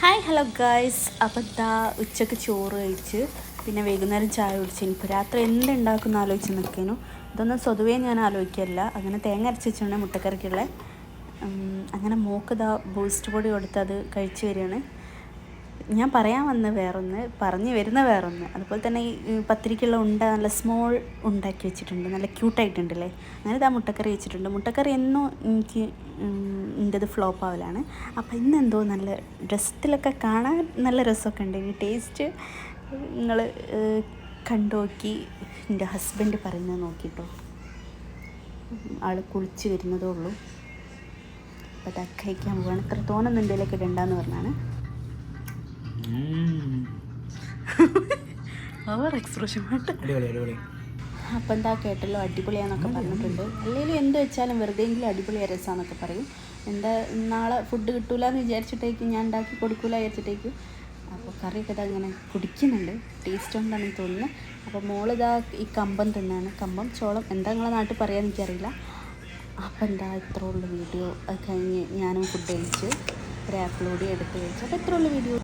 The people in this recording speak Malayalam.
Hi hello guys. അപ്പം ഉച്ചക്ക് ചോറ് കഴിച്ച് പിന്നെ വൈകുന്നേരം ചായ കുടിച്ച് ഇപ്പോൾ രാത്രി എന്തുണ്ടാക്കുന്ന ആലോചിച്ച് നിൽക്കുന്നു. ഇതൊന്നും സ്വതുവേ ഞാൻ ആലോചിക്കില്ല. അങ്ങനെ തേങ്ങ അരച്ച് വെച്ചാണ് മുട്ടക്കറിക്കുള്ള. അങ്ങനെ മോക്ക് ബൂസ്റ്റ് പൊടി കൊടുത്ത് അത് കഴിച്ച് വരികയാണ്. ഞാൻ പറയാൻ വന്ന വേറൊന്ന്, പറഞ്ഞു വരുന്ന വേറൊന്ന്. അതുപോലെ തന്നെ ഈ പത്തിരിക്കുള്ള നല്ല സ്മോൾ ഉണ്ടാക്കി വെച്ചിട്ടുണ്ട്, നല്ല ക്യൂട്ടായിട്ടുണ്ടല്ലേ. അങ്ങനെ മുട്ടക്കറി വെച്ചിട്ടുണ്ട്. മുട്ടക്കറി എന്നും എനിക്ക് എൻ്റെത് ഫ്ലോപ്പ് ആവലാണ്. അപ്പോൾ ഇന്നെന്തോ നല്ല ഡ്രസ്സിലൊക്കെ കാണാൻ നല്ല രസമൊക്കെ ഉണ്ട്. ഈ ടേസ്റ്റ് നിങ്ങൾ കണ്ടു നോക്കി എൻ്റെ ഹസ്ബൻഡ് പറയുന്നത് നോക്കിയിട്ടോ. ആൾ കുളിച്ച് വരുന്നതേ ഉള്ളൂ. അപ്പോൾ അത് കഴിക്കാൻ പോവുകയാണ്. ഇത്ര തോന്നുന്നു എന്തെങ്കിലുമൊക്കെ ഇടണ്ടെന്ന് പറഞ്ഞാണ്. അവർ എക്സ്പ്രഷൻ അപ്പം കേട്ടല്ലോ, അടിപൊളിയാന്നൊക്കെ പറഞ്ഞിട്ടുണ്ട്. അല്ലെങ്കിൽ എന്ത് വെച്ചാലും വെറുതെയെങ്കിലും അടിപൊളിയാ രസമാണെന്നൊക്കെ പറയും. നാളെ ഫുഡ് കിട്ടൂല എന്ന് വിചാരിച്ചിട്ടേക്കും, ഞാൻ ഉണ്ടാക്കി കൊടുക്കൂല വിചാരിച്ചിട്ടേക്കും. അപ്പോൾ കറിയൊക്കെ ഇങ്ങനെ കുടിക്കുന്നുണ്ട്. ടേസ്റ്റ് കൊണ്ടാണെന്ന് തോന്നുന്നു. അപ്പോൾ മോളിതാ ഈ കമ്പം തിന്നാണ്. കമ്പം ചോളം എന്താ നിങ്ങളെ നാട്ടിൽ പറയാൻ എനിക്കറിയില്ല. അപ്പം ഇത്ര ഉള്ള വീഡിയോ. അത് കഴിഞ്ഞ് ഞാനും ഫുഡ് കഴിച്ച് ഒരു ആപ്പിൾ കൂടി എടുത്ത് കഴിച്ചു. അപ്പോൾ ഇത്ര ഉള്ള വീഡിയോ.